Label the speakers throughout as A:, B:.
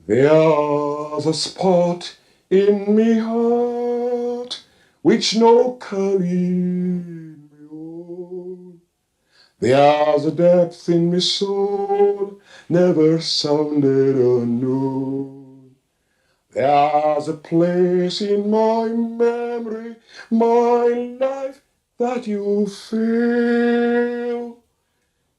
A: There's a spot in me heart which no can own. There's a depth in me soul never sounded unknown. There's a place in my memory, my life, that you feel.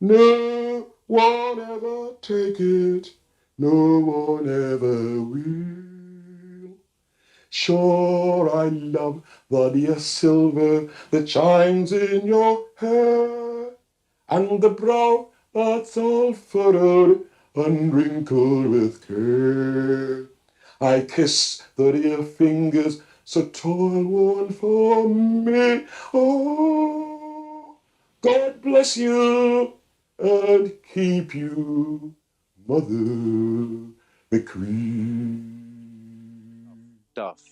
A: No one ever take it, no one ever will. Sure, I love the dear silver that shines in your hair, and the brow that's all furrowed and wrinkled with care. I kiss the dear fingers so toil worn for me. Oh, God bless you and keep you, Mother McCree.
B: Stuff.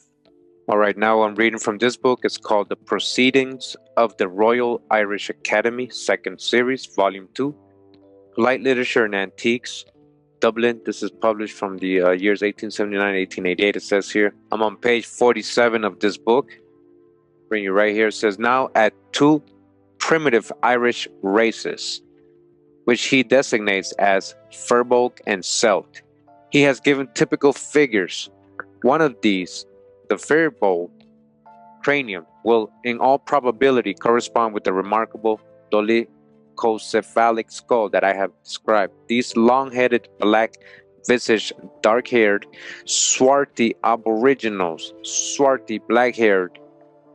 B: All right, now I'm reading from this book. It's called The Proceedings of the Royal Irish Academy, second series, volume 2, Light Literature and Antiques, Dublin. This is published from the years 1879 1888. It says here, I'm on page 47 of this book. Bring you right here. It says, now at two primitive Irish races, which he designates as Firbolg and Celt. He has given typical figures. One of these, the Firbolg cranium, will in all probability correspond with the remarkable dolichocephalic skull that I have described. These long-headed, black-visaged, dark-haired, swarthy aboriginals, swarthy, black-haired,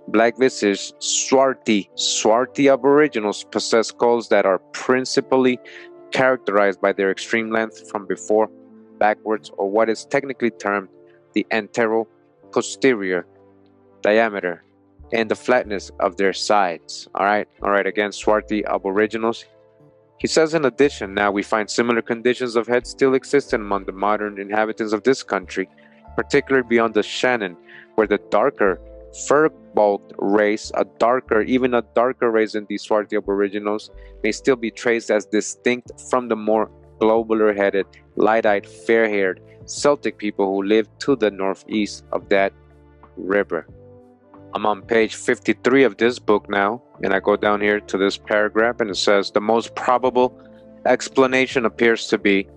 B: black-visaged, swarthy aboriginals possess skulls that are principally characterized by their extreme length from before backwards, or what is technically termed the antero-posterior diameter, and the flatness of their sides. All right, again, swarthy aboriginals. He says, in addition, now we find similar conditions of head still existent among the modern inhabitants of this country, particularly beyond the Shannon, where the darker fur-bulked race, even a darker race than these swarthy aboriginals, may still be traced as distinct from the more globular-headed, light-eyed, fair-haired Celtic people who lived to the northeast of that river. I'm on page 53 of this book now, and I go down here to this paragraph, and it says, the most probable explanation appears to be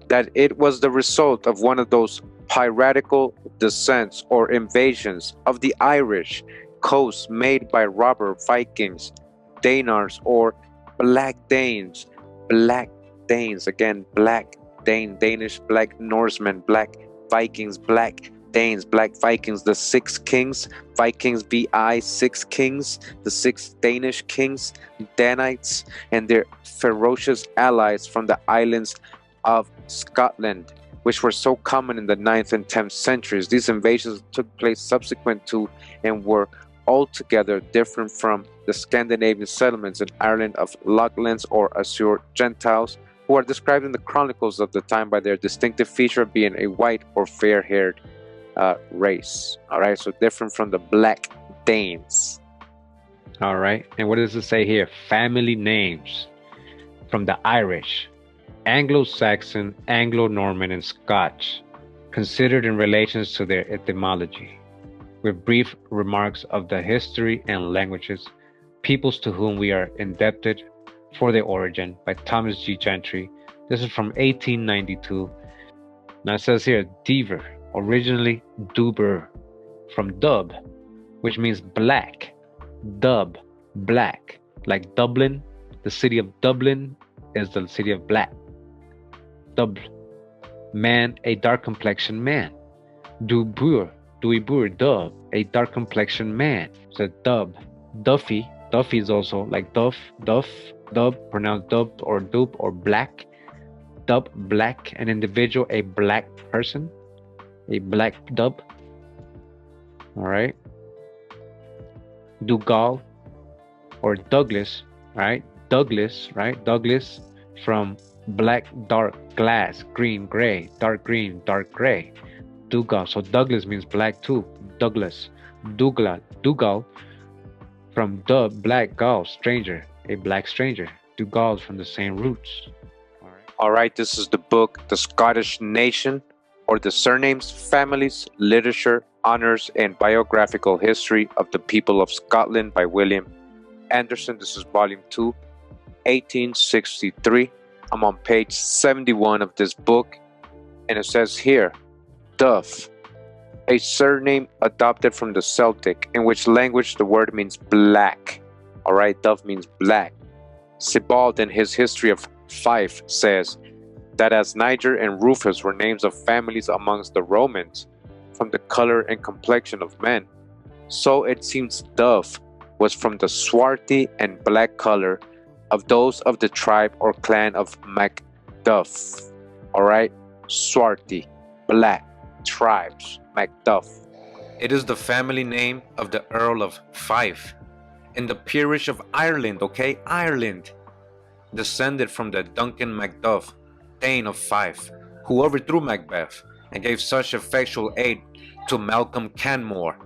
B: that it was the result of one of those piratical descents or invasions of the Irish coast made by robber Vikings, Danars, or Black Danes. Black Danes, again, Black Dane, Danish, Black Norsemen, Black Vikings, Black Danes, Black Vikings, the six kings, Vikings VI, six kings, the six Danish kings, Danites, and their ferocious allies from the islands of Scotland, which were so common in the 9th and 10th centuries. These invasions took place subsequent to and were altogether different from the Scandinavian settlements in Ireland of Lachlands or Azure Gentiles, who are described in the chronicles of the time by their distinctive feature of being a white or fair-haired race. All right, so different from the Black Danes.
C: All right, and what does it say here? Family names from the Irish, Anglo-Saxon, Anglo-Norman, and Scotch, considered in relations to their etymology, with brief remarks of the history and languages, peoples to whom we are indebted for their origin, by Thomas G. Gentry. This is from 1892. Now it says here, Dever, originally Duber, from Dub, which means black. Dub, black. Like Dublin, the city of Dublin is the city of black. Dub, man, a dark complexioned man. Dubur, Dub, a dark complexioned man. So Dub, Duffy is also like Dub, pronounced Dub or Dub or black. Dub, black, an individual, a black person, a black dub. All right. Dougal or Douglas, right? Douglas, right? Douglas from black, dark, glass, green, gray, dark green, dark gray. Dougal. So Douglas means black too. Douglas. Dougal from dub, black, gal, stranger, a black stranger. Dougal from the same roots.
B: All right, this is the book, The Scottish Nation, or the surnames, families, literature, honors, and biographical history of the people of Scotland by William Anderson. This is volume 2, 1863. I'm on page 71 of this book, and it says here, Duff, a surname adopted from the Celtic, in which language the word means black. All right, Duff means black. Sebald, in his History of Fife, says that as Niger and Rufus were names of families amongst the Romans, from the color and complexion of men, so it seems Duff was from the swarthy and black color of those of the tribe or clan of Macduff. All right, swarthy, black, tribes, Macduff. It is the family name of the Earl of Fife in the peerage of Ireland, okay? Ireland, descended from the Duncan Macduff, Thane of Fife, who overthrew Macbeth and gave such effectual aid to Malcolm Canmore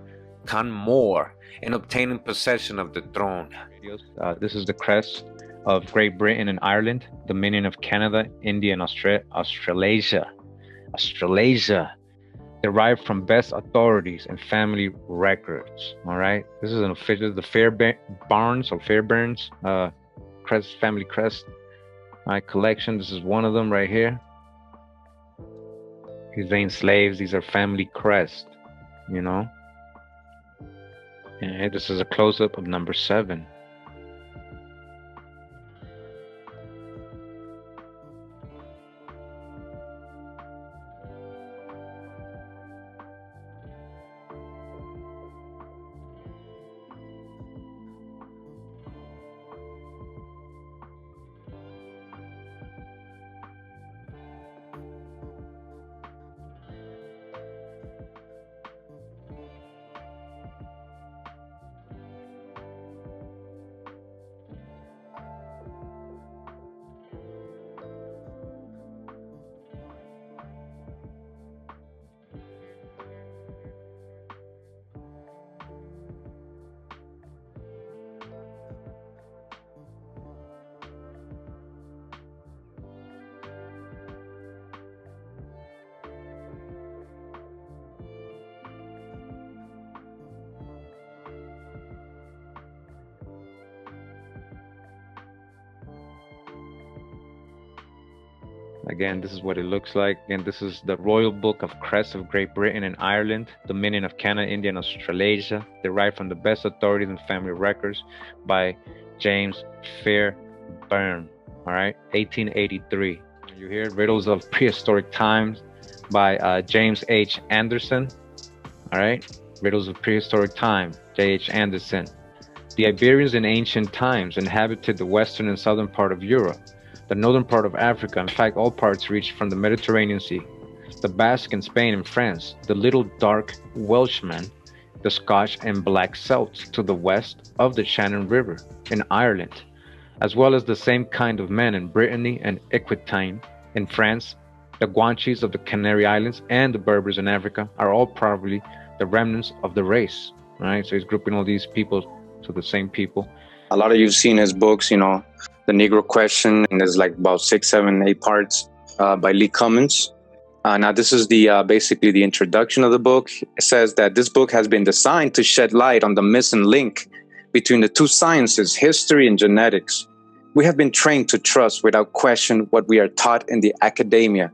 B: in obtaining possession of the throne.
C: This is the crest of Great Britain and Ireland, Dominion of Canada, India, and Australasia. Australasia, derived from best authorities and family records. All right, this is an official, the Fairbairns crest, family crest. All right, collection. This is one of them right here. These ain't slaves. These are family crest. You know. And this is a close-up of number 7. Again, this is what it looks like. Again, this is the Royal Book of Crests of Great Britain and Ireland, Dominion of Canada, India, and Australasia, derived from the best authorities and family records by James Fairbairn. All right, 1883. You hear Riddles of Prehistoric Times by James H. Anderson. All right, Riddles of Prehistoric Time, J.H. Anderson. The Iberians in ancient times inhabited the western and southern part of Europe, the northern part of Africa, in fact, all parts reached from the Mediterranean Sea, the Basque in Spain and France, the little dark Welshmen, the Scotch and black Celts to the west of the Shannon River in Ireland, as well as the same kind of men in Brittany and Aquitaine in France, the Guanches of the Canary Islands, and the Berbers in Africa are all probably the remnants of the race, right? So he's grouping all these people to the same people.
A: A lot of you've seen his books, you know, The Negro Question, and there's like about 6, 7, 8 parts by Lee Cummins. Now, this is the basically the introduction of the book. It says that this book has been designed to shed light on the missing link between the two sciences, history and genetics. We have been trained to trust without question what we are taught in the academia,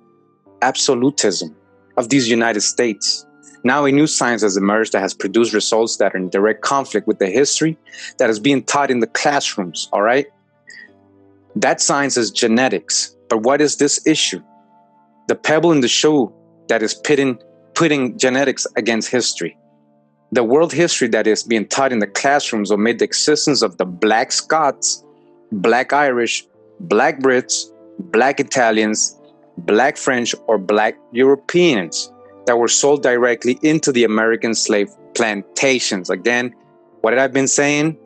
A: absolutism of these United States. Now a new science has emerged that has produced results that are in direct conflict with the history that is being taught in the classrooms, all right? That science is genetics. But what is this issue? The pebble in the shoe that is putting genetics against history. The world history that is being taught in the classrooms omit the existence of the Black Scots, Black Irish, Black Brits, Black Italians, Black French, or Black Europeans that were sold directly into the American slave plantations. Again, what had I been saying?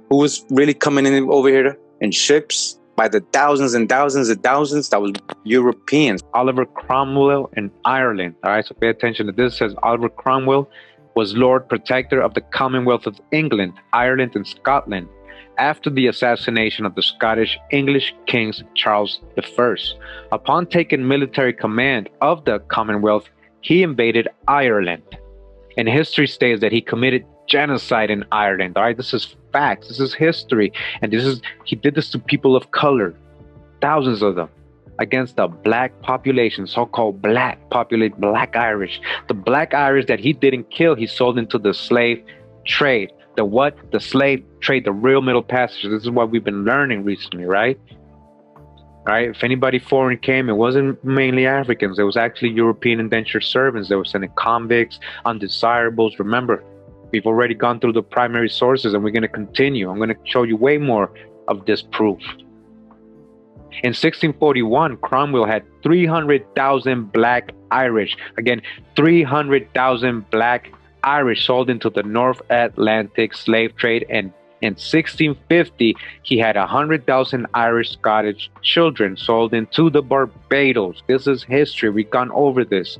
A: Who was really coming in over here in ships by the thousands and thousands and thousands? That was Europeans.
C: Oliver Cromwell in Ireland. All right, so pay attention to this. It says Oliver Cromwell was Lord Protector of the Commonwealth of England, Ireland, and Scotland after the assassination of the Scottish English King Charles I. Upon taking military command of the Commonwealth, he invaded Ireland. And history states that he committed genocide in Ireland. All right, this is facts. This is history, and he did this to people of color, thousands of them, against the black population, so-called black population, black Irish. The black Irish that he didn't kill, he sold into the slave trade. The what? The slave trade, the real Middle Passage. This is what we've been learning recently, right? Right? If anybody foreign came, it wasn't mainly Africans. It was actually European indentured servants. They were sending convicts, undesirables. Remember, we've already gone through the primary sources, and we're going to continue. I'm going to show you way more of this proof. In 1641, Cromwell had 300,000 black Irish. Again, 300,000 black Irish sold into the North Atlantic slave trade, and in 1650, he had 100,000 Irish Scottish children sold into the Barbados. This is history. We've gone over this.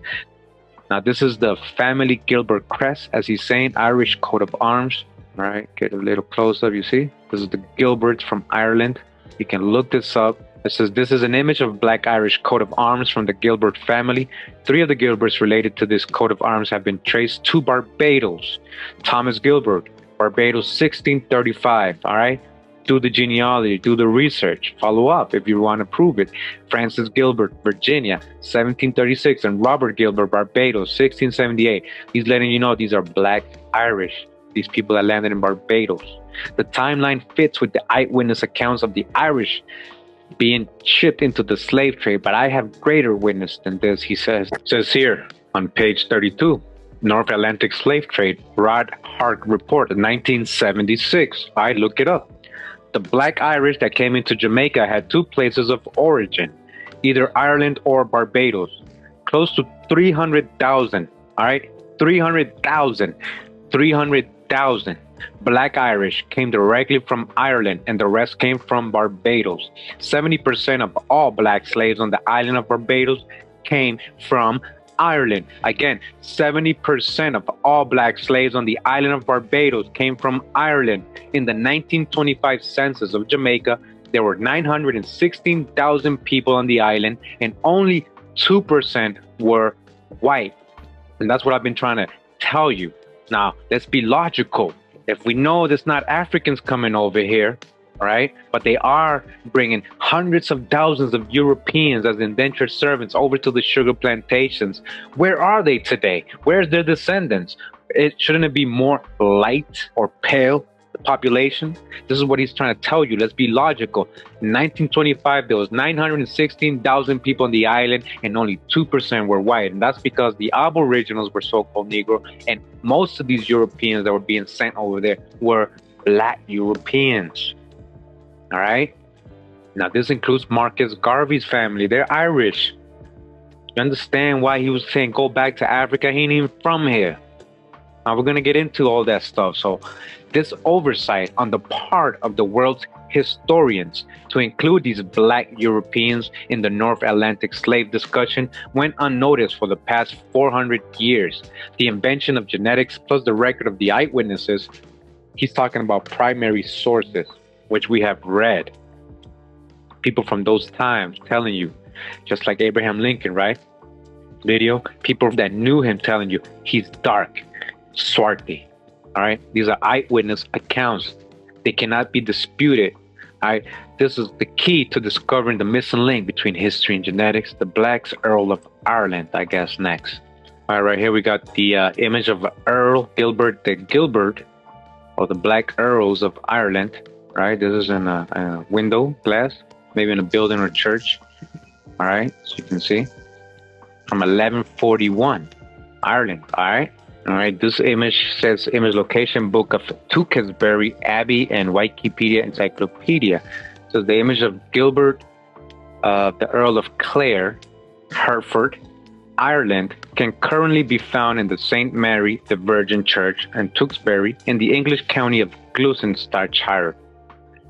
C: Now, this is the family Gilbert crest, as he's saying, Irish coat of arms. All right, get a little close up, you see? This is the Gilberts from Ireland. You can look this up. It says this is an image of black Irish coat of arms from the Gilbert family. 3 of the Gilberts related to this coat of arms have been traced to Barbados. Thomas Gilbert, Barbados 1635, all right? Do the genealogy, do the research, follow up if you want to prove it. Francis Gilbert, Virginia, 1736, and Robert Gilbert, Barbados, 1678. He's letting you know these are black Irish, these people that landed in Barbados. The timeline fits with the eyewitness accounts of the Irish being shipped into the slave trade, but I have greater witness than this, he says. It says here on page 32, North Atlantic Slave Trade, Rod Hart Report, 1976. I look it up. The black Irish that came into Jamaica had 2 places of origin, either Ireland or Barbados. Close to 300,000, all right? 300,000 black Irish came directly from Ireland, and the rest came from Barbados. 70% of all black slaves on the island of Barbados came from Ireland. Again, 70% of all black slaves on the island of Barbados came from Ireland. In the 1925 census of Jamaica, there were 916,000 people on the island, and only 2% were white. And that's what I've been trying to tell you. Now, let's be logical. If we know there's not Africans coming over here, right? But they are bringing hundreds of thousands of Europeans as indentured servants over to the sugar plantations. Where are they today? Where's their descendants? Shouldn't it be more light or pale, the population? This is what he's trying to tell you. Let's be logical. In 1925, there was 916,000 people on the island, and only 2% were white. And that's because the aboriginals were so-called Negro, and most of these Europeans that were being sent over there were black Europeans. All right. Now, this includes Marcus Garvey's family. They're Irish. You understand why he was saying go back to Africa? He ain't even from here. Now, we're going to get into all that stuff. So this oversight on the part of the world's historians to include these black Europeans in the North Atlantic slave discussion went unnoticed for the past 400 years. The invention of genetics plus the record of the eyewitnesses, he's talking about primary sources, which we have read. People from those times telling you, just like Abraham Lincoln, right? Video, people that knew him telling you he's dark, swarthy. All right, these are eyewitness accounts. They cannot be disputed. All right, this is the key to discovering the missing link between history and genetics. The Black Earl of Ireland, I guess, next. All right, here we got the image of Earl Gilbert the Gilbert, or the Black Earls of Ireland. Right, this is in a window glass, maybe in a building or church. All right, so you can see from 1141, Ireland. All right, this image says image location book of Tewkesbury Abbey and Wikipedia Encyclopedia. So the image of Gilbert, the Earl of Clare, Hertford, Ireland, can currently be found in the St. Mary the Virgin Church and Tewkesbury in the English county of Gloucestershire.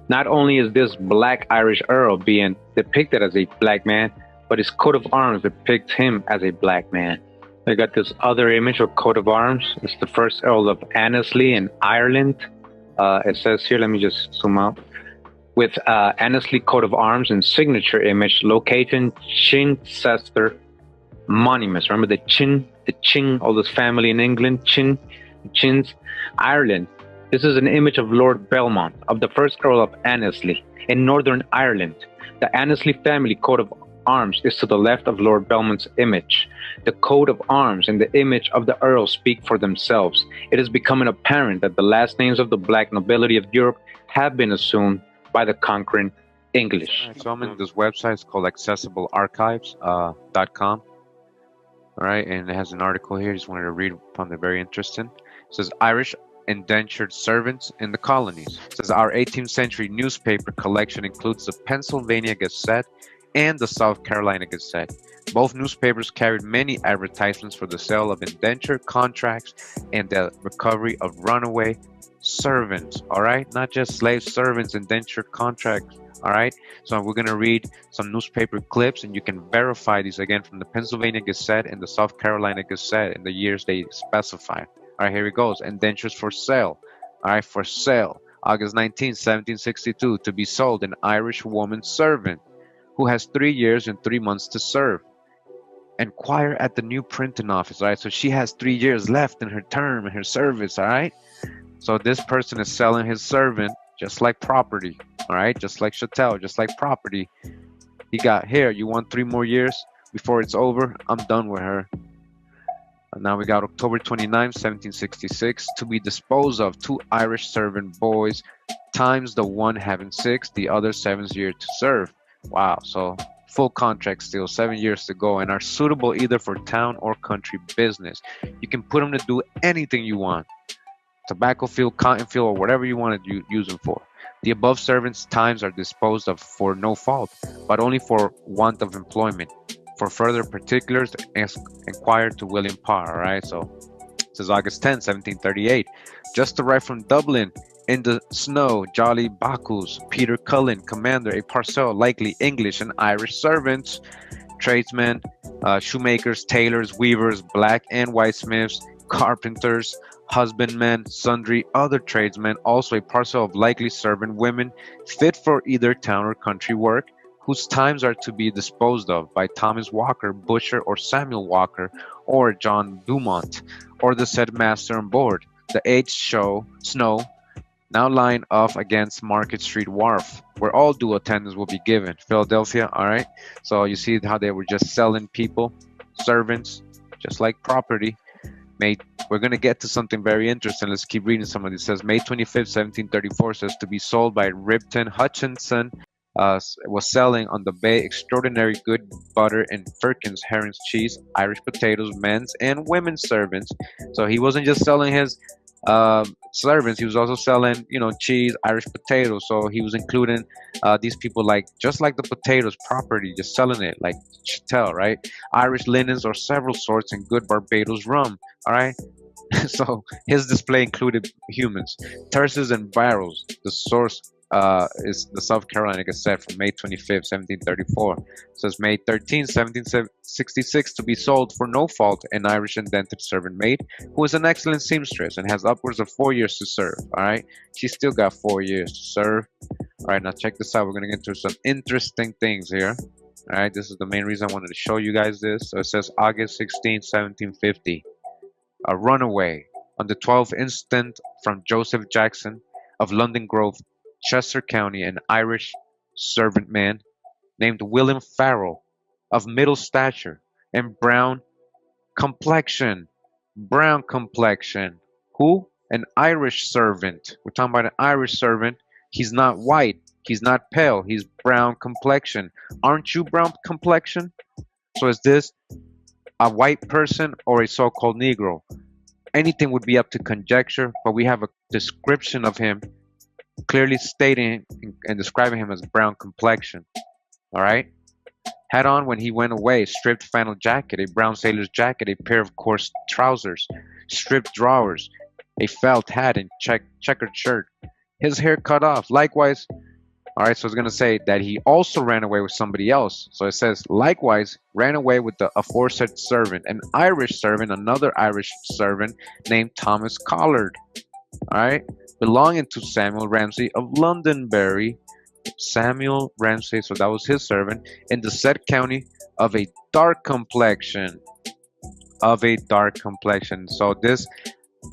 C: Not only is this black Irish Earl being depicted as a black man, but his coat of arms depicts him as a black man. We got this other image of coat of arms. It's the first Earl of Annesley in Ireland. It says here, let me just zoom out. With Annesley coat of arms and signature image, location Chichester Monuments. Remember the the Ching, all this family in England, Chins, Ireland. This is an image of Lord Belmont, of the first Earl of Annesley, in Northern Ireland. The Annesley family coat of arms is to the left of Lord Belmont's image. The coat of arms and the image of the Earl speak for themselves. It is becoming apparent that the last names of the black nobility of Europe have been assumed by the conquering English.
B: So I'm in this website. It's called accessiblearchives.com. All right, and it has an article here. Just wanted to read. Found it very interesting. It says Irish indentured servants in the colonies. It says our 18th century newspaper collection includes the Pennsylvania Gazette and the South Carolina Gazette. Both newspapers carried many advertisements for the sale of indenture contracts and the recovery of runaway servants. All right, not just slave servants, indenture contracts. All right, so we're going to read some newspaper clips, and you can verify these again from the Pennsylvania Gazette and the South Carolina Gazette in the years they specify. All right, here it goes. Indentures for sale. All right, for sale. August 19, 1762, to be sold, an Irish woman servant who has 3 years and 3 months to serve. Inquire at the new printing office. All right, so she has 3 years left in her term, in her service. All right, so this person is selling his servant just like property. All right, just like chattel, just like property. He got here. You want 3 more years before it's over? I'm done with her. And now we got October 29, 1766, to be disposed of 2 Irish servant boys, times the one having 6, the other 7 years to serve. Wow, so full contract still, 7 years to go, and are suitable either for town or country business. You can put them to do anything you want. Tobacco field, cotton field, or whatever you want to use them for. The above servants' times are disposed of for no fault, but only for want of employment. For further particulars, inquire to William Parr. All right, so it says August 10, 1738. Just arrived from Dublin in the snow, Jolly Bacchus, Peter Cullen, commander, a parcel, likely English and Irish servants, tradesmen, shoemakers, tailors, weavers, black and white smiths, carpenters, husbandmen, sundry other tradesmen, also a parcel of likely servant women, fit for either town or country work, whose times are to be disposed of by Thomas Walker, butcher, or Samuel Walker, or John Dumont, or the said master on board. The 8th snow, now lying off against Market Street Wharf, where all due attendance will be given. Philadelphia, all right? So you see how they were just selling people, servants, just like property. We're going to get to something very interesting. Let's keep reading some of this. It says May 25th, 1734, says to be sold by Ripton Hutchinson, was selling on the bay extraordinary good butter and firkins, herrings, cheese, Irish potatoes, men's and women's servants. So he wasn't just selling his servants, he was also selling, cheese, Irish potatoes. So he was including these people, like just like the potatoes property, just selling it like chattel, right? Irish linens or several sorts and good Barbados rum. All right. So his display included humans, terces and barrels. The source is the South Carolina Gazette from May 25th, 1734. It says May 13th, 1766, to be sold for no fault an Irish indented servant maid who is an excellent seamstress and has upwards of 4 years to serve. All right, she still got 4 years to serve. All right, now check this out. We're gonna get into some interesting things here. All right, this is the main reason I wanted to show you guys this. So it says August 16th, 1750. A runaway on the 12th instant from Joseph Jackson of London Grove, Chester County, an Irish servant man named William Farrell, of middle stature and brown complexion. Brown complexion. Who? An Irish servant. We're talking about an Irish servant. He's not white. He's not pale. He's brown complexion. Aren't you brown complexion? So is this a white person or a so-called Negro? Anything would be up to conjecture, but we have a description of him clearly stating and describing him as brown complexion. All right. Had on when he went away, stripped flannel jacket, a brown sailor's jacket, a pair of coarse trousers, stripped drawers, a felt hat, and checkered shirt. His hair cut off. Likewise, all right, so it's going to say that he also ran away with somebody else. So it says, likewise, ran away with the aforesaid servant, an Irish servant, another Irish servant named Thomas Collard. All right, belonging to Samuel Ramsay of Londonderry. Samuel Ramsay, so that was his servant, in the said county, of a dark complexion. of a dark complexion. So this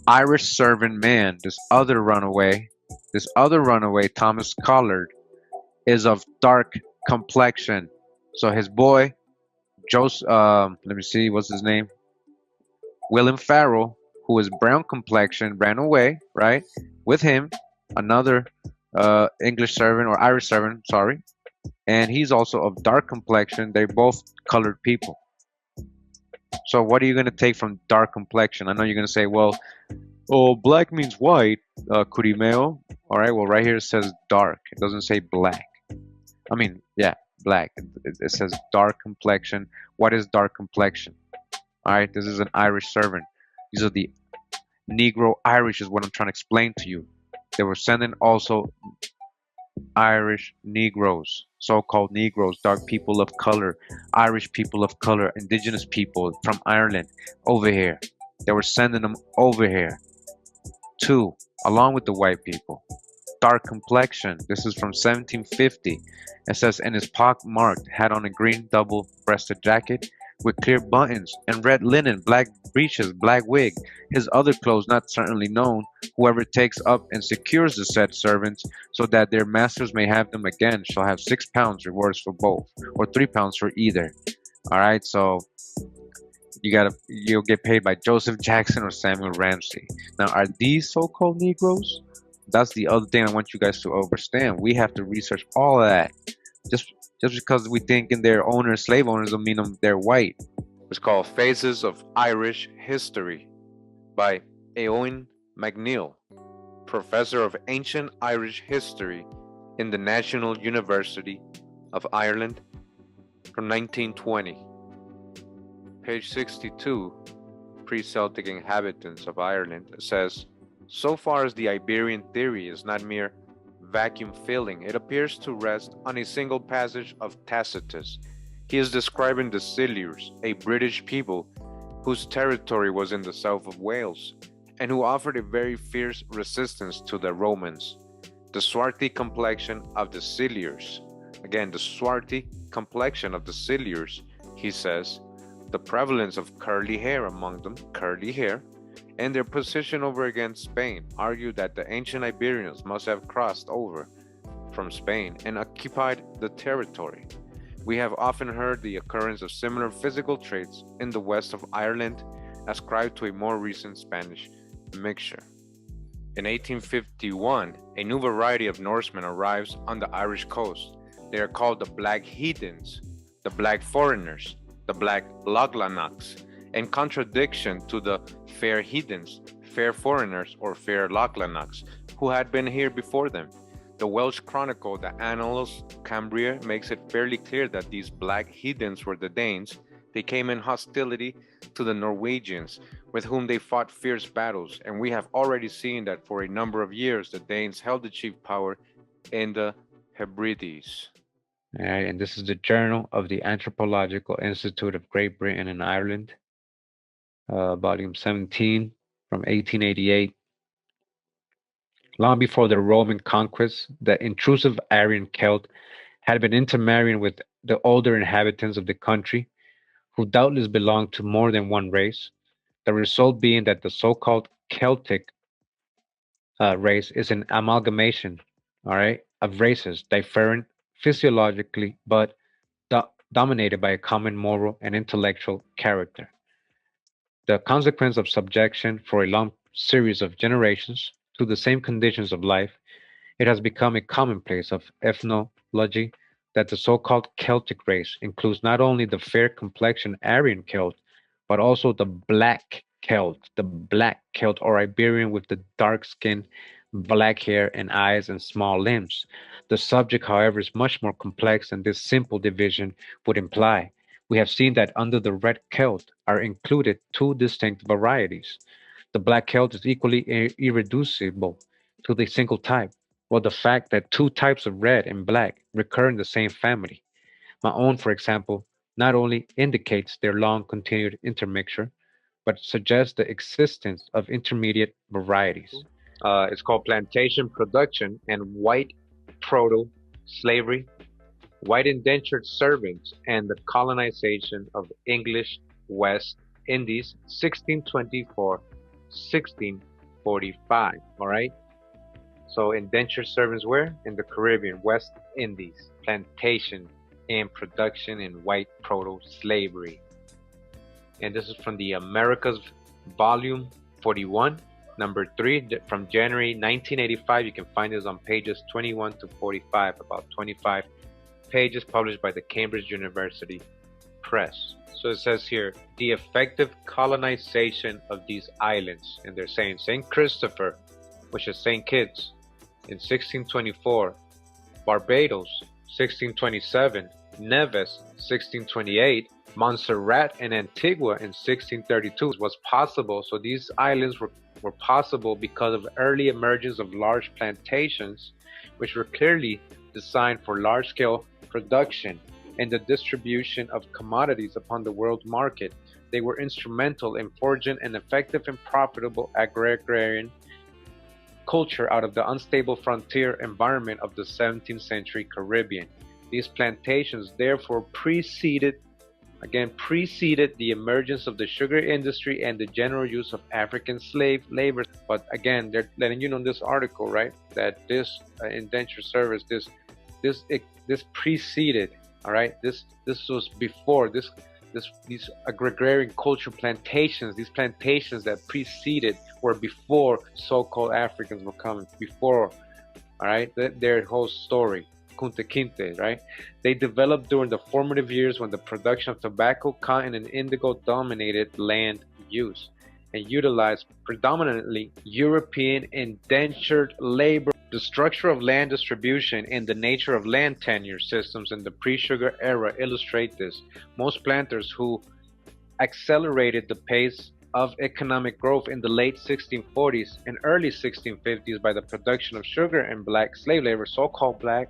B: Irish servant man, this other runaway, Thomas Collard, is of dark complexion. So his boy, Joseph, let me see, what's his name? William Farrell, who is brown complexion, ran away, right? With him, another English servant or Irish servant, sorry. And he's also of dark complexion. They're both colored people. So what are you going to take from dark complexion? I know you're going to say, well, oh, black means white, Kurimeo. All right, well, right here it says dark. It doesn't say black. I mean, yeah, black. It says dark complexion. What is dark complexion? All right, this is an Irish servant. These are the Negro Irish, is what I'm trying to explain to you. They were sending also Irish Negroes, so-called Negroes, dark people of color, Irish people of color, indigenous people from Ireland over here. They were sending them over here too, along with the white people. Dark complexion. This is from 1750. It says, and his pock-marked, had on a green double-breasted jacket with clear buttons and red linen, black breeches, black wig. His other clothes not certainly known. Whoever takes up and secures the said servants, so that their masters may have them again, shall have £6 rewards for both, or £3 for either. All right, so you'll get paid by Joseph Jackson or Samuel Ramsey. Now, are these so-called Negroes? That's the other thing I want you guys to understand. We have to research all of that. Just just because we think in their owners, slave owners, don't mean they're white.
D: It's called Phases of Irish History by Eoin MacNeill, professor of ancient Irish history in the National University of Ireland from 1920. Page 62, Pre-Celtic Inhabitants of Ireland, says, so far as the Iberian theory is not mere vacuum filling, it appears to rest on a single passage of Tacitus. He is describing the Silures, a British people whose territory was in the south of Wales, and who offered a very fierce resistance to the Romans. The swarthy complexion of the Silures, again, the swarthy complexion of the Silures, he says, the prevalence of curly hair among them, curly hair, and their position over against Spain argue that the ancient Iberians must have crossed over from Spain and occupied the territory. We have often heard the occurrence of similar physical traits in the west of Ireland ascribed to a more recent Spanish mixture. In 1851, a new variety of Norsemen arrives on the Irish coast. They are called the Black Heathens, the Black Foreigners, the Black Lochlannachs, in contradiction to the Fair Heathens, Fair Foreigners, or Fair Lochlannachs, who had been here before them. The Welsh chronicle, the Annals Cambria, makes it fairly clear that these Black Heathens were the Danes. They came in hostility to the Norwegians, with whom they fought fierce battles, and we have already seen that for a number of years the Danes held the chief power in the Hebrides.
C: All right, and this is the Journal of the Anthropological Institute of Great Britain and Ireland, volume 17 from 1888. Long before the Roman conquest, the intrusive Aryan Celt had been intermarrying with the older inhabitants of the country, who doubtless belonged to more than one race, the result being that the so-called Celtic race is an amalgamation, all right, of races different physiologically but dominated by a common moral and intellectual character. The consequence of subjection for a long series of generations to the same conditions of life, it has become a commonplace of ethnology that the so-called Celtic race includes not only the fair-complexioned Aryan Celt, but also the black Celt or Iberian with the dark skin, black hair and eyes and small limbs. The subject, however, is much more complex than this simple division would imply. We have seen that under the red Celt are included two distinct varieties. The black Celt is equally irreducible to the single type, while the fact that two types of red and black recur in the same family, my own, for example, not only indicates their long continued intermixture, but suggests the existence of intermediate varieties.
B: It's called plantation production and white proto slavery, white indentured servants, and the colonization of English West
C: Indies, 1624, 1645. All right. So indentured servants where? In the Caribbean, West Indies, plantation and production in white proto-slavery. And this is from the Americas volume 41, number 3, from January 1985. You can find this on pages 21 to 45, about 25 pages, published by the Cambridge University Press. So it says here, the effective colonization of these islands, and they're saying St. Christopher, which is St. Kitts, in 1624, Barbados, 1627, Nevis, 1628, Montserrat and Antigua in 1632 was possible. So these islands were possible because of early emergence of large plantations, which were clearly designed for large-scale production and the distribution of commodities upon the world market. They were instrumental in forging an effective and profitable agrarian culture out of the unstable frontier environment of the 17th century Caribbean. These plantations therefore preceded the emergence of the sugar industry and the general use of African slave labor. But again, they're letting you know in this article, right, that this indentured service, this preceded, all right, this was before these agrarian culture plantations, these plantations that preceded were before so-called Africans were coming, before, all right, their whole story. Kunta Kinte, right? They developed during the formative years when the production of tobacco, cotton, and indigo dominated land use and utilized predominantly European indentured labor. The structure of land distribution and the nature of land tenure systems in the pre-sugar era illustrate this. Most planters who accelerated the pace of economic growth in the late 1640s and early 1650s by the production of sugar and black slave labor, so-called black.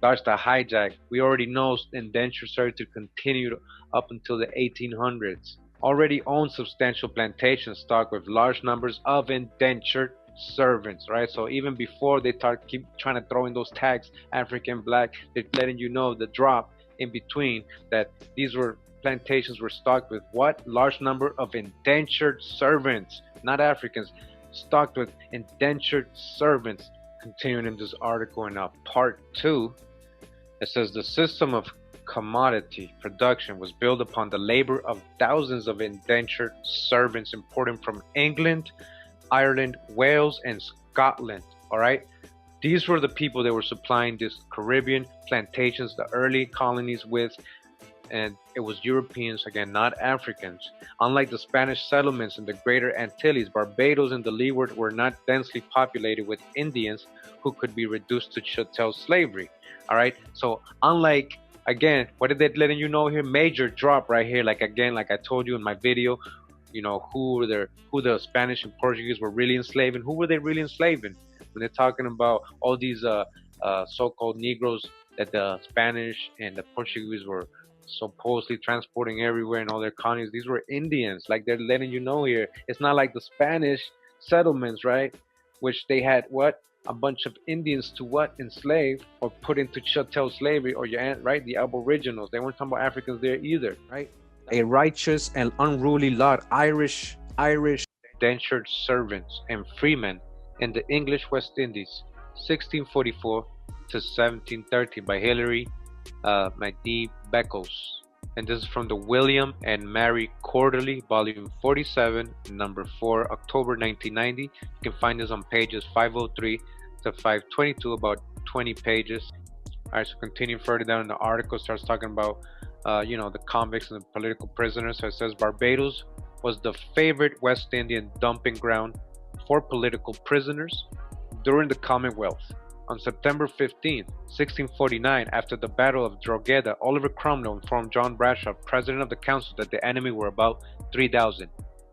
C: That's the hijack. We already know indentured servitude continued up until the 1800s. Already owned substantial plantation stock with large numbers of indentured servants, right? So even before they keep trying to throw in those tags, African, black, they're letting you know the drop in between, that these were plantations were stocked with what? Large number of indentured servants, not Africans, stocked with indentured servants. Continuing in this article in part 2, it says the system of commodity production was built upon the labor of thousands of indentured servants imported from England, Ireland, Wales, and Scotland. All right, these were the people that were supplying these Caribbean plantations, the early colonies with, and it was Europeans, again, not Africans. Unlike the Spanish settlements in the Greater Antilles, Barbados and the Leeward were not densely populated with Indians who could be reduced to chattel slavery. All right, so unlike, again, what are they letting you know here? Major drop right here. Like again, like I told you in my video, you know, who the Spanish and Portuguese were really enslaving. Who were they really enslaving? When they're talking about all these so-called Negroes that the Spanish and the Portuguese were supposedly transporting everywhere in all their colonies, these were Indians. Like they're letting you know here, it's not like the Spanish settlements, right, which they had what, a bunch of Indians to what, enslave or put into chattel slavery, or right, the aboriginals. They weren't talking about Africans there either, right? A righteous and unruly lot, Irish indentured servants and freemen in the English West Indies, 1644 to 1730, by Hilary Magdie Beckles. And this is from the William and Mary Quarterly, volume 47, number 4, October 1990. You can find this on pages 503 to 522, about 20 pages. All right, so continuing further down in the article, starts talking about you know, the convicts and the political prisoners. So it says Barbados was the favorite West Indian dumping ground for political prisoners during the Commonwealth. On September 15, 1649, after the Battle of Drogheda, Oliver Cromwell informed John Bradshaw, president of the council, that the enemy were about 3,000.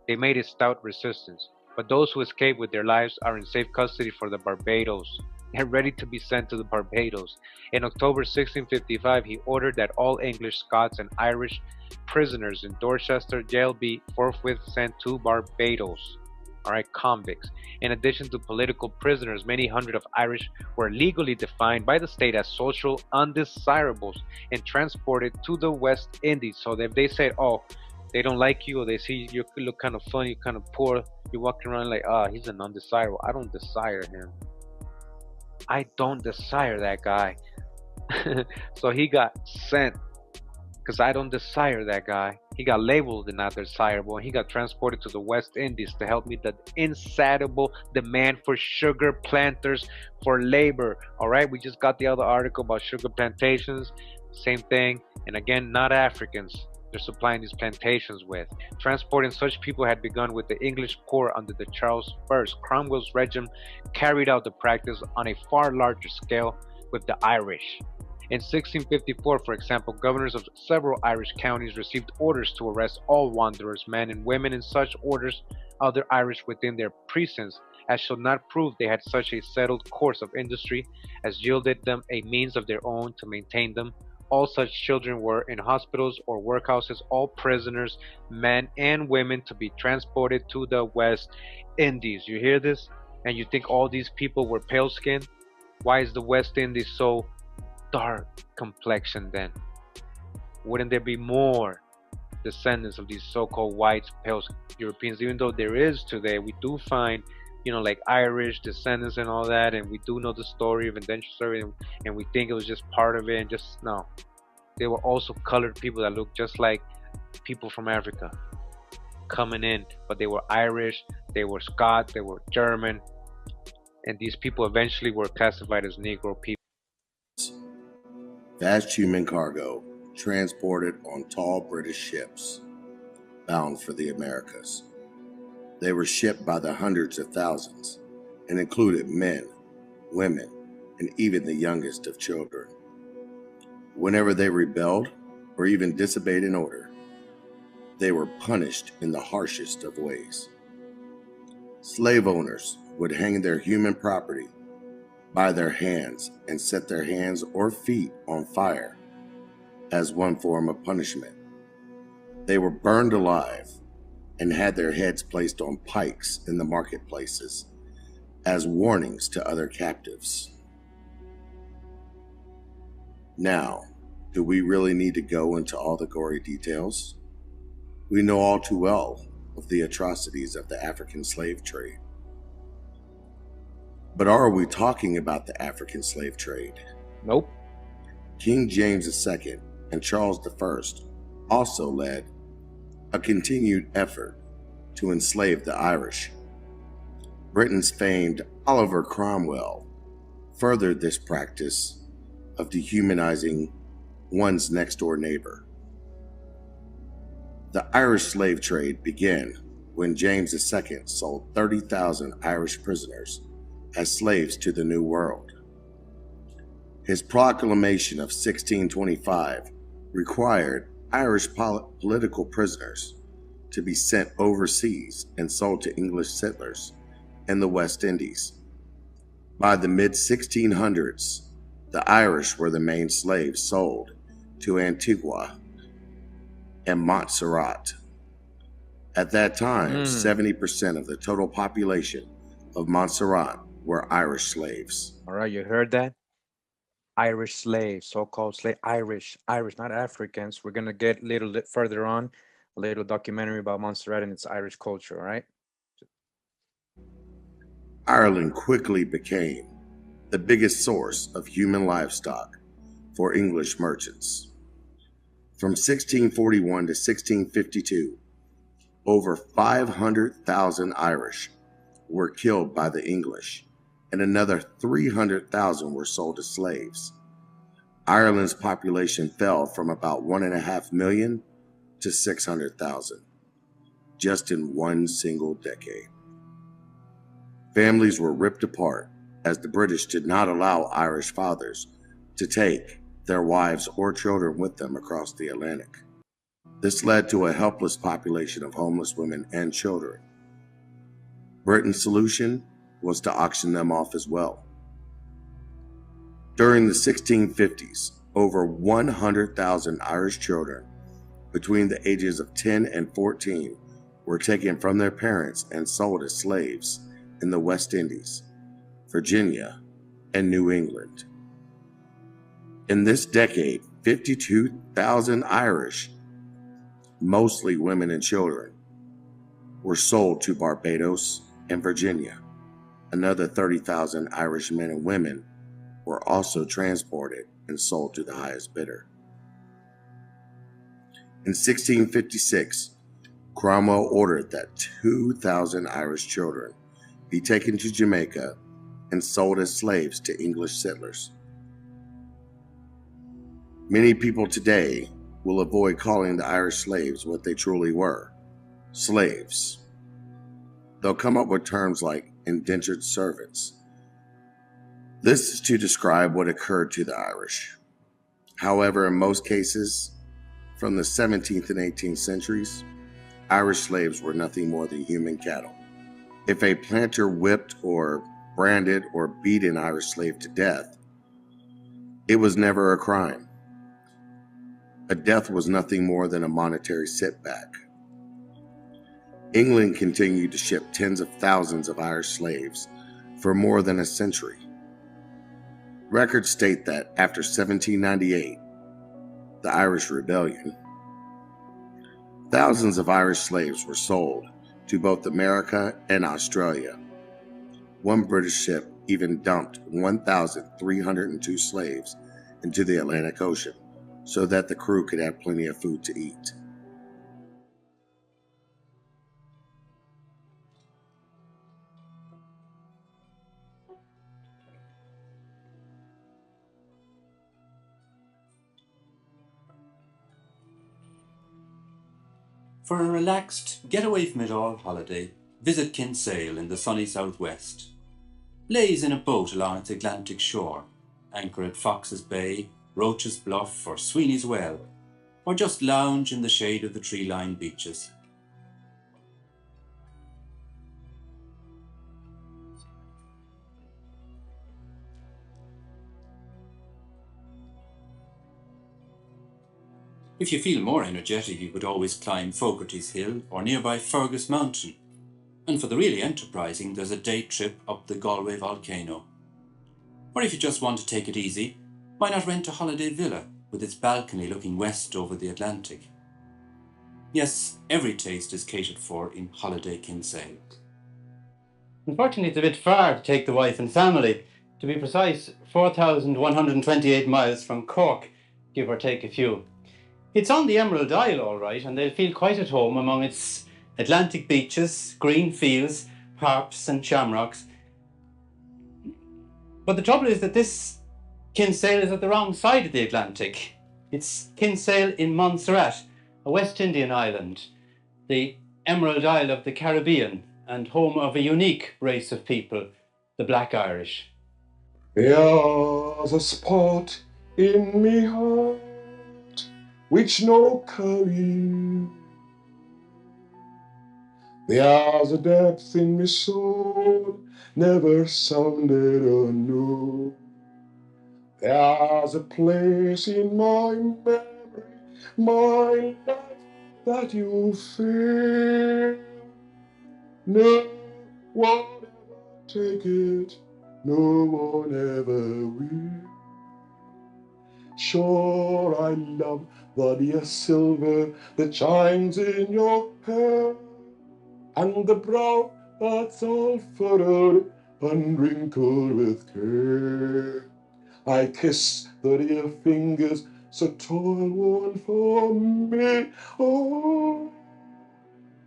C: They made a stout resistance, but those who escaped with their lives are in safe custody for the Barbados and ready to be sent to the Barbados. In October 1655, he ordered that all English, Scots, and Irish prisoners in Dorchester jail be forthwith sent to Barbados. All right, convicts. In addition to political prisoners, many hundred of Irish were legally defined by the state as social undesirables and transported to the West Indies. So if they said, oh, They don't like you, or they see you look kind of funny, kind of poor. You're walking around like, he's an undesirable. I don't desire him. I don't desire that guy. So he got sent because I don't desire that guy. He got labeled and not desirable, and he got transported to the West Indies to help meet the insatiable demand for sugar planters for labor. All right, we just got the other article about sugar plantations. Same thing, and again, not Africans. They're supplying these plantations with. Transporting such people had begun with the English court under the Charles I. Cromwell's regime carried out the practice on a far larger scale with the Irish. In 1654, for example, governors of several Irish counties received orders to arrest all wanderers, men and women, in such orders other Irish within their precincts as shall not prove they had such a settled course of industry as yielded them a means of their own to maintain them. All such children were in hospitals or workhouses, all prisoners, men and women, to be transported to the West Indies. You hear this? And you think all these people were pale skinned? Why is the West Indies so dark complexion then? Wouldn't there be more descendants of these so-called white pale Europeans? Even though there is today, we do find, like Irish descendants and all that, and we do know the story of indentured servitude, and we think it was just part of it, and just no. There were also colored people that looked just like people from Africa coming in, but they were Irish, they were Scot, they were German, and these people eventually were classified as Negro people.
E: Vast human cargo transported on tall British ships bound for the Americas. They were shipped by the hundreds of thousands and included men, women, and even the youngest of children. Whenever they rebelled or even disobeyed an order, they were punished in the harshest of ways. Slave owners would hang their human property by their hands and set their hands or feet on fire as one form of punishment. They were burned alive and had their heads placed on pikes in the marketplaces as warnings to other captives. Now, do we really need to go into all the gory details? We know all too well of the atrocities of the African slave trade. But are we talking about the African slave trade?
C: Nope.
E: King James II and Charles I also led a continued effort to enslave the Irish. Britain's famed Oliver Cromwell furthered this practice of dehumanizing one's next-door neighbor. The Irish slave trade began when James II sold 30,000 Irish prisoners as slaves to the New World. His proclamation of 1625 required Irish political prisoners to be sent overseas and sold to English settlers in the West Indies. By the mid-1600s, the Irish were the main slaves sold to Antigua and Montserrat. At that time, 70% of the total population of Montserrat were Irish slaves.
B: All right, you heard that? Irish slaves, so-called slave, Irish, not Africans. We're gonna get a little bit further on, a little documentary about Montserrat and its Irish culture, all right?
E: Ireland quickly became the biggest source of human livestock for English merchants. From 1641 to 1652, over 500,000 Irish were killed by the English, and another 300,000 were sold as slaves. Ireland's population fell from about 1.5 million to 600,000, just in one single decade. Families were ripped apart as the British did not allow Irish fathers to take their wives or children with them across the Atlantic. This led to a helpless population of homeless women and children. Britain's solution was to auction them off as well. During the 1650s, over 100,000 Irish children between the ages of 10 and 14 were taken from their parents and sold as slaves in the West Indies, Virginia, and New England. In this decade, 52,000 Irish mostly women and children, were sold to Barbados and Virginia. Another 30,000 Irish men and women were also transported and sold to the highest bidder. In 1656, Cromwell ordered that 2,000 Irish children be taken to Jamaica and sold as slaves to English settlers. Many people today will avoid calling the Irish slaves what they truly were, slaves. They'll come up with terms like indentured servants. This is to describe what occurred to the Irish. However, in most cases, from the 17th and 18th centuries, Irish slaves were nothing more than human cattle. If a planter whipped or branded or beat an Irish slave to death, it was never a crime. A death was nothing more than a monetary setback. England continued to ship tens of thousands of Irish slaves for more than a century. Records state that after 1798, the Irish Rebellion, thousands of Irish slaves were sold to both America and Australia. One British ship even dumped 1,302 slaves into the Atlantic Ocean so that the crew could have plenty of food to eat.
F: For a relaxed, get-away-from-it-all holiday, visit Kinsale in the sunny southwest. Laze in a boat along its Atlantic shore, anchor at Fox's Bay, Roach's Bluff or Sweeney's Well, or just lounge in the shade of the tree-lined beaches. If you feel more energetic, you could always climb Fogarty's Hill or nearby Fergus Mountain. And for the really enterprising, there's a day trip up the Galway volcano. Or if you just want to take it easy, why not rent a holiday villa with its balcony looking west over the Atlantic? Yes, every taste is catered for in Holiday Kinsale.
G: Unfortunately, it's a bit far to take the wife and family. To be precise, 4,128 miles from Cork, give or take a few. It's on the Emerald Isle, all right, and they'll feel quite at home among its Atlantic beaches, green fields, harps and shamrocks. But the trouble is that this Kinsale is at the wrong side of the Atlantic. It's Kinsale in Montserrat, a West Indian island, the Emerald Isle of the Caribbean, and home of a unique race of people, the Black Irish.
H: There's a spot in me heart which no carry. There's a depth in me soul never sounded anew. There's a place in my memory, my life, that you feel. No one ever take it, no one ever will. Sure, I love the dear silver that shines in your hair, and the brow that's all furrowed and wrinkled with care. I kiss the dear fingers so toil-worn for me. Oh,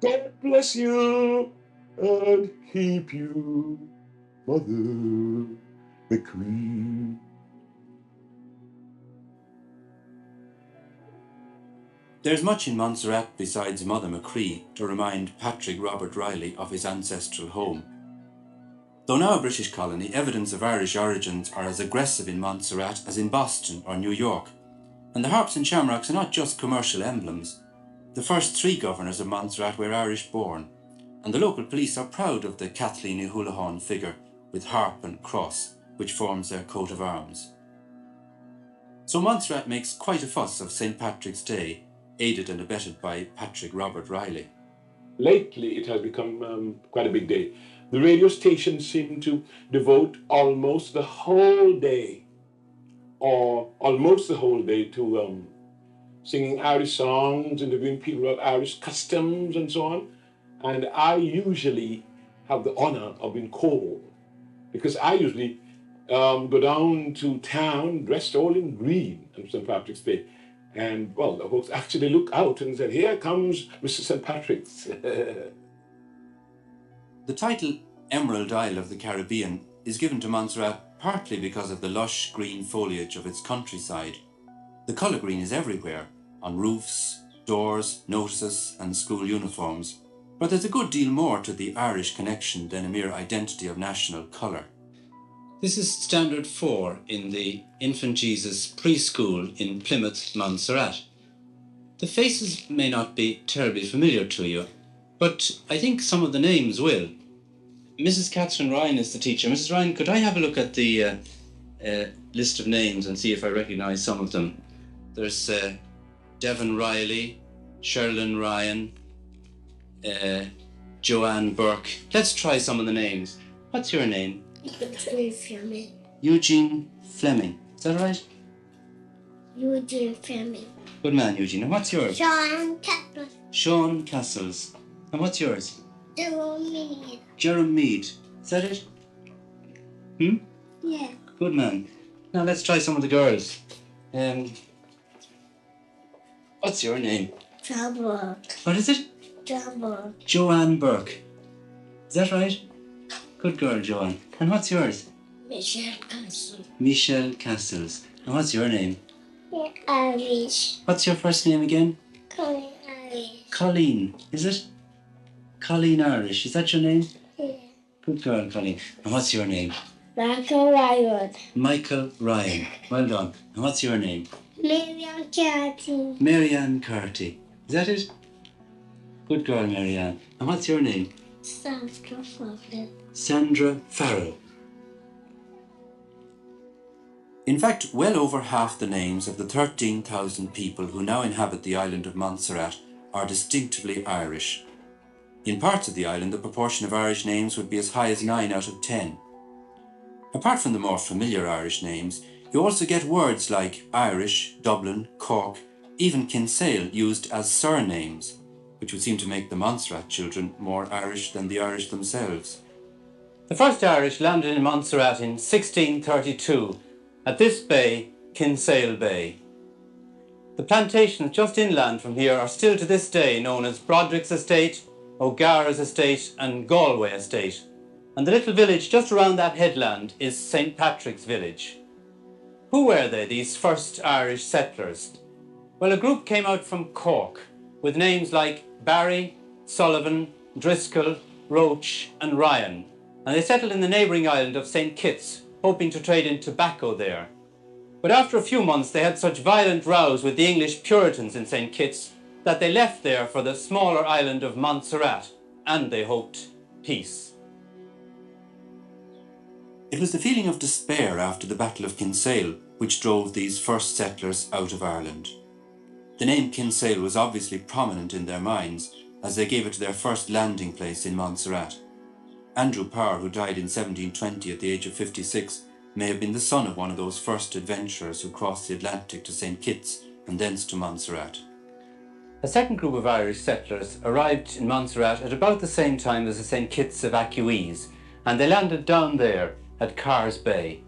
H: God bless you and keep you, Mother McCree.
F: There's much in Montserrat besides Mother McCree to remind Patrick Robert Riley of his ancestral home. Though now a British colony, evidence of Irish origins are as aggressive in Montserrat as in Boston or New York. And the harps and shamrocks are not just commercial emblems. The first 3 governors of Montserrat were Irish born, and the local police are proud of the Kathleen Ní Houliháin figure with harp and cross, which forms their coat of arms. So Montserrat makes quite a fuss of St. Patrick's Day, aided and abetted by Patrick Robert Riley.
H: Lately, it has become quite a big day. The radio stations seem to devote almost the whole day, or almost the whole day, to singing Irish songs, interviewing people about Irish customs and so on. And I usually have the honor of being called, because I usually go down to town dressed all in green on St. Patrick's Day. And, well, the folks actually look out and say, here comes Mr. St. Patrick's.
F: The title Emerald Isle of the Caribbean is given to Montserrat partly because of the lush green foliage of its countryside. The colour green is everywhere, on roofs, doors, notices and school uniforms. But there's a good deal more to the Irish connection than a mere identity of national colour. This is Standard 4 in the Infant Jesus preschool in Plymouth, Montserrat. The faces may not be terribly familiar to you, but I think some of the names will. Mrs. Catherine Ryan is the teacher. Mrs. Ryan, could I have a look at the list of names and see if I recognise some of them? There's Devon Riley, Sherilyn Ryan, Joanne Burke. Let's try some of the names. What's your name?
I: Eugene Fleming.
F: Eugene Fleming. Is that right?
I: Eugene Fleming.
F: Good man, Eugene. And what's yours?
I: Sean Castles.
F: Sean Castles. And what's yours?
I: Jerome.
F: Jerome Mead. Is that it?
I: Yeah.
F: Good man. Now let's try some of the girls. What's your name?
I: Trouble.
F: What is it?
I: Trouble.
F: Joanne Burke. Is that right? Good girl, Joanne. And what's yours?
I: Michelle Castle.
F: Michelle Castles. And what's your name?
I: Irish.
F: What's your first name again?
I: Colin Irish.
F: Colleen. Is it? Colleen Irish. Is that your name?
I: Yeah.
F: Good girl, Colleen. And what's your name?
I: Michael Ryan.
F: Michael Ryan. Well done. And what's your name?
I: Miriam Carty.
F: Marianne Carty. Is that it? Good girl, Marianne. And what's your name?
I: Sandra Farrell.
F: Sandra Farrell. In fact, well over half the names of the 13,000 people who now inhabit the island of Montserrat are distinctively Irish. In parts of the island, the proportion of Irish names would be as high as 9 out of 10. Apart from the more familiar Irish names, you also get words like Irish, Dublin, Cork, even Kinsale used as surnames, which would seem to make the Montserrat children more Irish than the Irish themselves.
G: The first Irish landed in Montserrat in 1632 at this bay, Kinsale Bay. The plantations just inland from here are still to this day known as Broderick's Estate, O'Gara's Estate and Galway Estate, and the little village just around that headland is St. Patrick's Village. Who were they, these first Irish settlers? Well, a group came out from Cork with names like Barry, Sullivan, Driscoll, Roach and Ryan, and they settled in the neighbouring island of St. Kitts, hoping to trade in tobacco there. But after a few months they had such violent rows with the English Puritans in St. Kitts that they left there for the smaller island of Montserrat, and they hoped peace.
F: It was the feeling of despair after the Battle of Kinsale which drove these first settlers out of Ireland. The name Kinsale was obviously prominent in their minds as they gave it their first landing place in Montserrat. Andrew Power, who died in 1720 at the age of 56, may have been the son of one of those first adventurers who crossed the Atlantic to St. Kitts and thence to Montserrat.
G: A second group of Irish settlers arrived in Montserrat at about the same time as the St. Kitts evacuees, and they landed down there at Carr's Bay.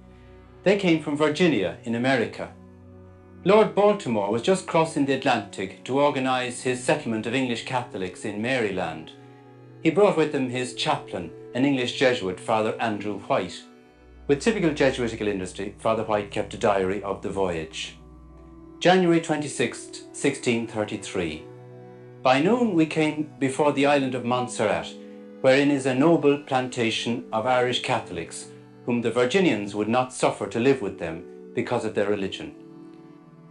G: They came from Virginia in America. Lord Baltimore was just crossing the Atlantic to organise his settlement of English Catholics in Maryland. He brought with him his chaplain, an English Jesuit, Father Andrew White. With typical Jesuitical industry, Father White kept a diary of the voyage. January 26th, 1633. By noon we came before the island of Montserrat, wherein is a noble plantation of Irish Catholics, whom the Virginians would not suffer to live with them because of their religion.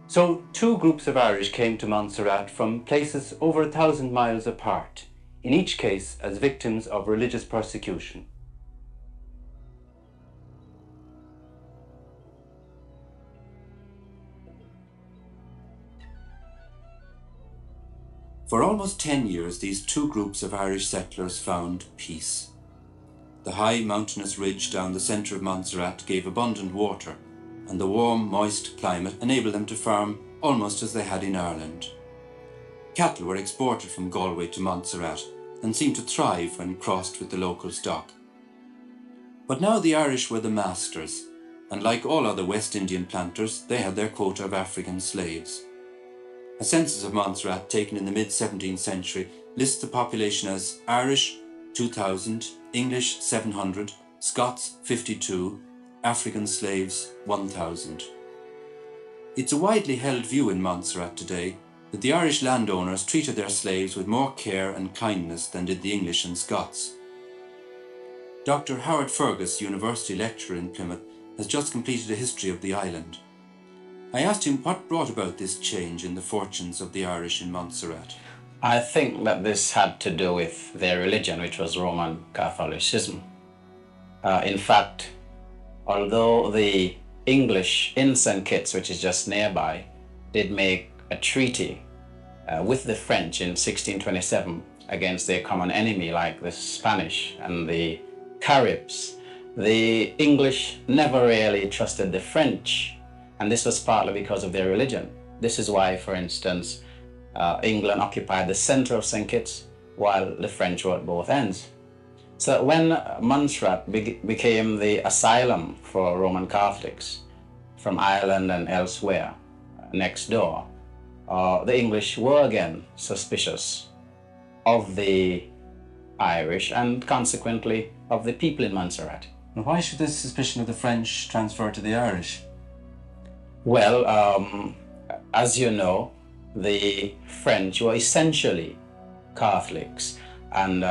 G: So 2 groups of Irish came to Montserrat from places over 1,000 miles apart, in each case as victims of religious persecution.
F: For almost 10 years, these 2 groups of Irish settlers found peace. The high mountainous ridge down the centre of Montserrat gave abundant water, and the warm, moist climate enabled them to farm almost as they had in Ireland. Cattle were exported from Galway to Montserrat and seemed to thrive when crossed with the local stock. But now the Irish were the masters, and like all other West Indian planters, they had their quota of African slaves. A census of Montserrat taken in the mid-17th century lists the population as Irish 2,000, English 700, Scots 52, African slaves 1,000. It's a widely held view in Montserrat today that the Irish landowners treated their slaves with more care and kindness than did the English and Scots. Dr. Howard Fergus, university lecturer in Plymouth, has just completed a history of the island. I asked him what brought about this change in the fortunes of the Irish in Montserrat.
J: I think that this had to do with their religion, which was Roman Catholicism. In fact, although the English in St. Kitts, which is just nearby, did make a treaty with the French in 1627 against their common enemy like the Spanish and the Caribs, the English never really trusted the French, and this was partly because of their religion. This is why, for instance, England occupied the center of St. Kitts while the French were at both ends. So when Montserrat became the asylum for Roman Catholics from Ireland and elsewhere next door, the English were again suspicious of the Irish and consequently of the people in Montserrat.
F: And why should this suspicion of the French transfer to the Irish?
J: Well, as you know, the French were essentially Catholics, and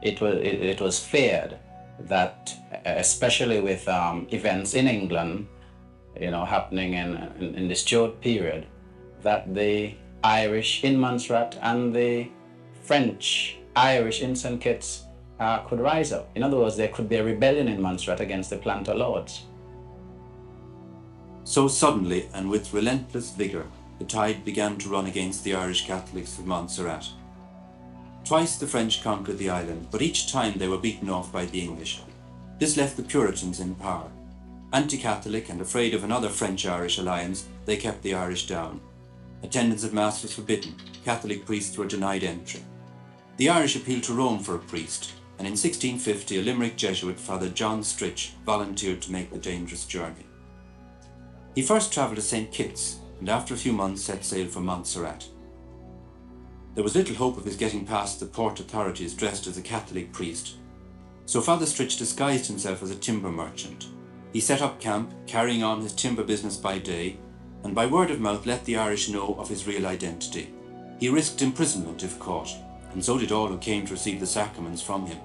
J: it was feared that, especially with events in England, happening in the Stuart period, that the Irish in Montserrat and the French Irish in St. Kitts could rise up. In other words, there could be a rebellion in Montserrat against the planter lords.
F: So suddenly and with relentless vigour, the tide began to run against the Irish Catholics of Montserrat. Twice the French conquered the island, but each time they were beaten off by the English. This left the Puritans in power. Anti-Catholic and afraid of another French-Irish alliance, they kept the Irish down. Attendance at Mass was forbidden. Catholic priests were denied entry. The Irish appealed to Rome for a priest, and in 1650 a Limerick Jesuit, Father John Stritch, volunteered to make the dangerous journey. He first travelled to St. Kitts, and after a few months set sail for Montserrat. There was little hope of his getting past the port authorities dressed as a Catholic priest, so Father Stritch disguised himself as a timber merchant. He set up camp, carrying on his timber business by day, and by word of mouth let the Irish know of his real identity. He risked imprisonment if caught, and so did all who came to receive the sacraments from him.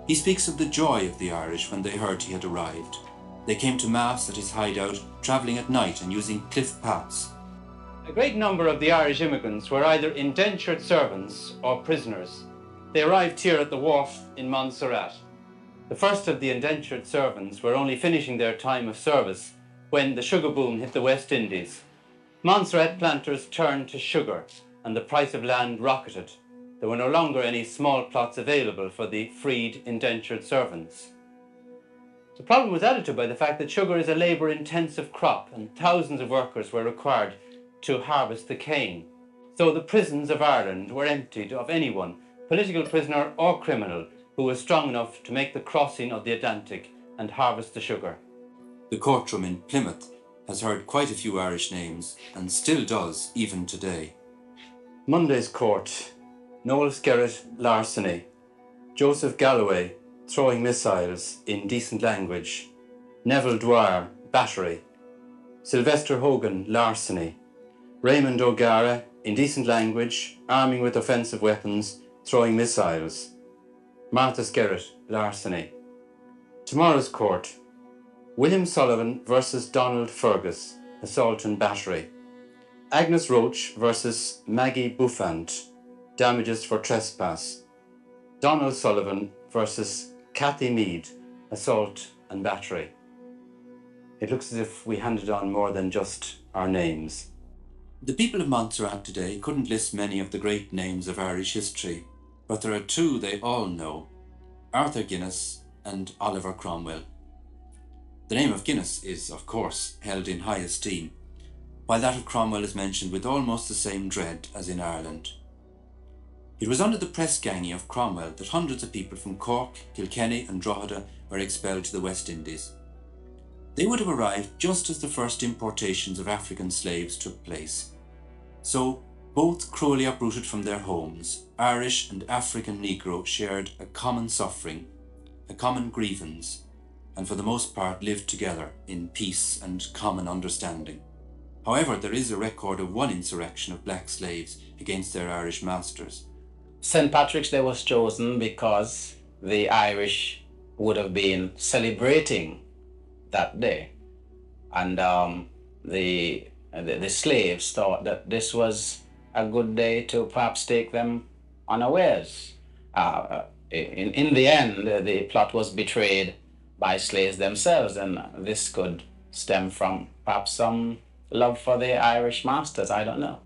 F: He speaks of the joy of the Irish when they heard he had arrived. They came to Mass at his hideout, travelling at night and using cliff paths.
G: A great number of the Irish immigrants were either indentured servants or prisoners. They arrived here at the wharf in Montserrat. The first of the indentured servants were only finishing their time of service when the sugar boom hit the West Indies. Montserrat planters turned to sugar and the price of land rocketed. There were no longer any small plots available for the freed indentured servants. The problem was added to by the fact that sugar is a labour-intensive crop and thousands of workers were required to harvest the cane. So the prisons of Ireland were emptied of anyone, political prisoner or criminal, who was strong enough to make the crossing of the Atlantic and harvest the sugar.
F: The courtroom in Plymouth has heard quite a few Irish names, and still does even today.
G: Monday's Court, Noel Skerritt, larceny. Joseph Galloway, throwing missiles, indecent language. Neville Dwyer, battery. Sylvester Hogan, larceny. Raymond O'Gara, indecent language, arming with offensive weapons, throwing missiles. Martha Skerritt, larceny. Tomorrow's court, William Sullivan versus Donald Fergus, assault and battery. Agnes Roach versus Maggie Buffant, damages for trespass. Donald Sullivan versus Kathy Mead, assault and battery. It looks as if we handed on more than just our names.
F: The people of Montserrat today couldn't list many of the great names of Irish history, but there are two they all know: Arthur Guinness and Oliver Cromwell. The name of Guinness is, of course, held in high esteem, while that of Cromwell is mentioned with almost the same dread as in Ireland. It was under the press ganging of Cromwell that hundreds of people from Cork, Kilkenny and Drogheda were expelled to the West Indies. They would have arrived just as the first importations of African slaves took place. So, both cruelly uprooted from their homes, Irish and African Negro shared a common suffering, a common grievance, and for the most part lived together in peace and common understanding. However, there is a record of one insurrection of black slaves against their Irish masters.
J: St. Patrick's Day was chosen because the Irish would have been celebrating that day. And the slaves thought that this was a good day to perhaps take them unawares. In the end, the plot was betrayed by slaves themselves, and this could stem from perhaps some love for the Irish masters, I don't know.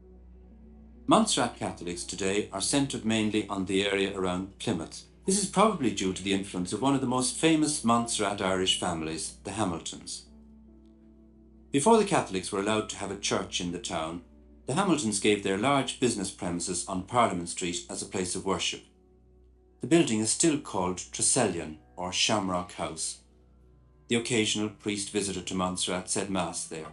F: Montserrat Catholics today are centred mainly on the area around Plymouth. This is probably due to the influence of one of the most famous Montserrat Irish families, the Hamiltons. Before the Catholics were allowed to have a church in the town, the Hamiltons gave their large business premises on Parliament Street as a place of worship. The building is still called Treselyan or Shamrock House. The occasional priest visitor to Montserrat said Mass there.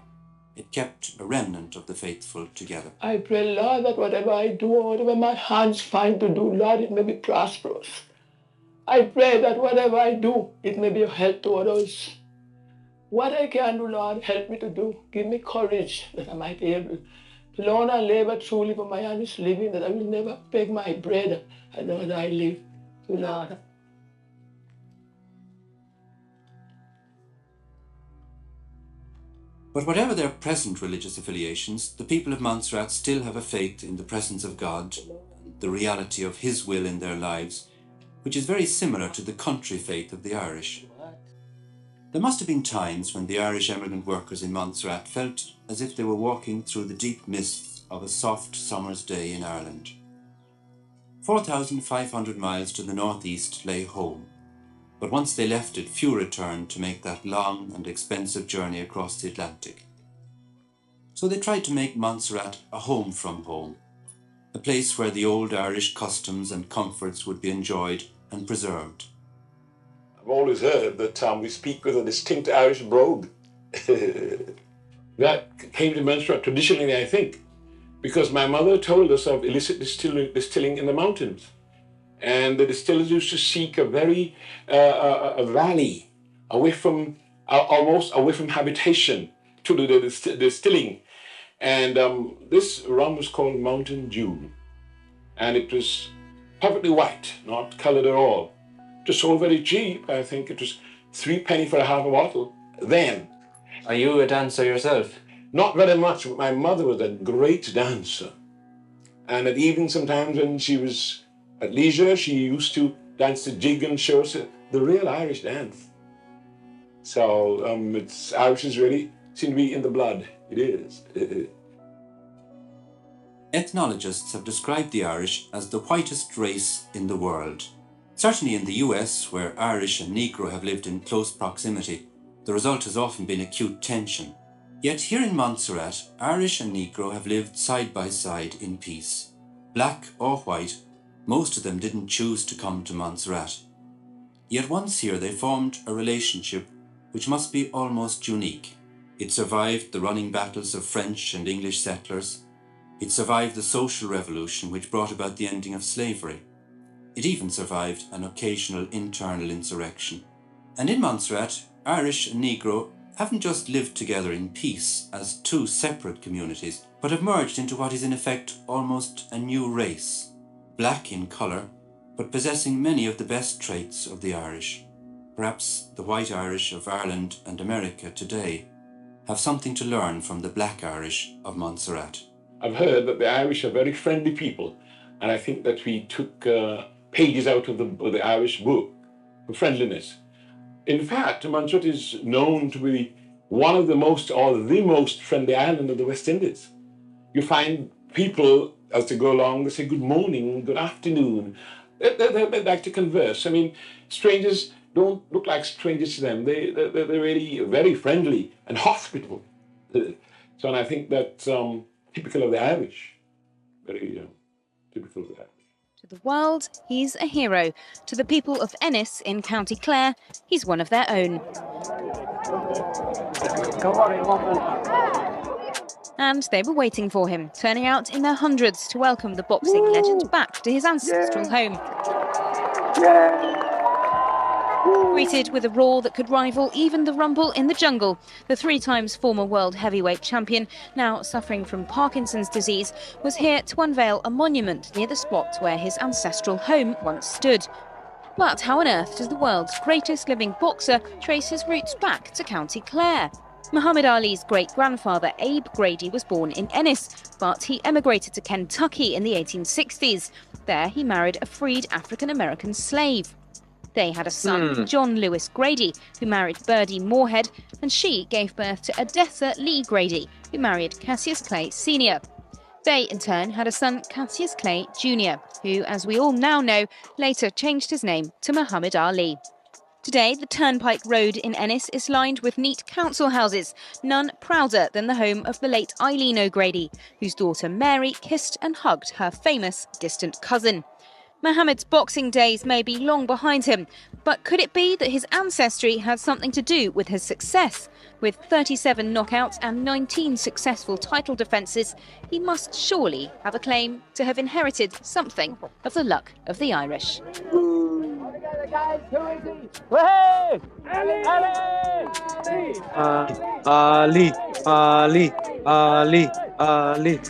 F: It kept a remnant of the faithful together.
K: I pray, Lord, that whatever I do or whatever my hands find to do, Lord, it may be prosperous. I pray that whatever I do, it may be a help to others. What I can do, Lord, help me to do. Give me courage that I might be able to learn and labor truly for my honest living, that I will never beg my bread. I know that I live to Lord.
F: But whatever their present religious affiliations, the people of Montserrat still have a faith in the presence of God and the reality of His will in their lives, which is very similar to the country faith of the Irish. There must have been times when the Irish emigrant workers in Montserrat felt as if they were walking through the deep mists of a soft summer's day in Ireland. 4,500 miles to the northeast lay home, but once they left it, few returned to make that long and expensive journey across the Atlantic. So they tried to make Montserrat a home from home, a place where the old Irish customs and comforts would be enjoyed and preserved.
H: I've always heard that we speak with a distinct Irish brogue. That came to Montserrat traditionally, I think, because my mother told us of illicit distilling in the mountains. And the distillers used to seek a very a valley away from almost away from habitation to do the distilling. And this rum was called Mountain Dew, and it was perfectly white, not colored at all. It was sold very cheap. I think it was 3 penny for a half a bottle then.
L: Are you a dancer yourself?
H: Not very much, but my mother was a great dancer. And at evening, sometimes when she was at leisure, she used to dance the jig and show us the real Irish dance. So Irish is really seem to be in the blood. It is.
F: Ethnologists have described the Irish as the whitest race in the world. Certainly in the US, where Irish and Negro have lived in close proximity, the result has often been acute tension. Yet here in Montserrat, Irish and Negro have lived side by side in peace. Black or white, most of them didn't choose to come to Montserrat. Yet once here they formed a relationship which must be almost unique. It survived the running battles of French and English settlers. It survived the social revolution which brought about the ending of slavery. It even survived an occasional internal insurrection. And in Montserrat, Irish and Negro haven't just lived together in peace as two separate communities, but have merged into what is in effect almost a new race. Black in colour, but possessing many of the best traits of the Irish. Perhaps the white Irish of Ireland and America today have something to learn from the black Irish of Montserrat.
H: I've heard that the Irish are very friendly people, and I think that we took pages out of the Irish book for friendliness. In fact, Montserrat is known to be one of the most, or the most friendly island of the West Indies. You find people, as they go along, they say good morning, good afternoon. They like to converse. I mean, strangers don't look like strangers to them. They're really very friendly and hospitable. So, and I think that's typical of the Irish, very typical of the Irish.
M: To the world, he's a hero. To the people of Ennis in County Clare, he's one of their own. And they were waiting for him, turning out in their hundreds to welcome the boxing legend back to his ancestral home. Greeted with a roar that could rival even the rumble in the jungle, the 3 times former world heavyweight champion, now suffering from Parkinson's disease, was here to unveil a monument near the spot where his ancestral home once stood. But how on earth does the world's greatest living boxer trace his roots back to County Clare? Muhammad Ali's great-grandfather Abe Grady was born in Ennis, but he emigrated to Kentucky in the 1860s. There he married a freed African-American slave. They had a son, John Lewis Grady, who married Birdie Moorhead, and she gave birth to Odessa Lee Grady, who married Cassius Clay Sr. They, in turn, had a son, Cassius Clay Jr., who, as we all now know, later changed his name to Muhammad Ali. Today, the Turnpike Road in Ennis is lined with neat council houses, none prouder than the home of the late Eileen O'Grady, whose daughter Mary kissed and hugged her famous distant cousin. Muhammad's boxing days may be long behind him, but could it be that his ancestry had something to do with his success? With 37 knockouts and 19 successful title defences, he must surely have a claim to have inherited something of the luck of the Irish.
B: Ali, Ali, Ali, Ali.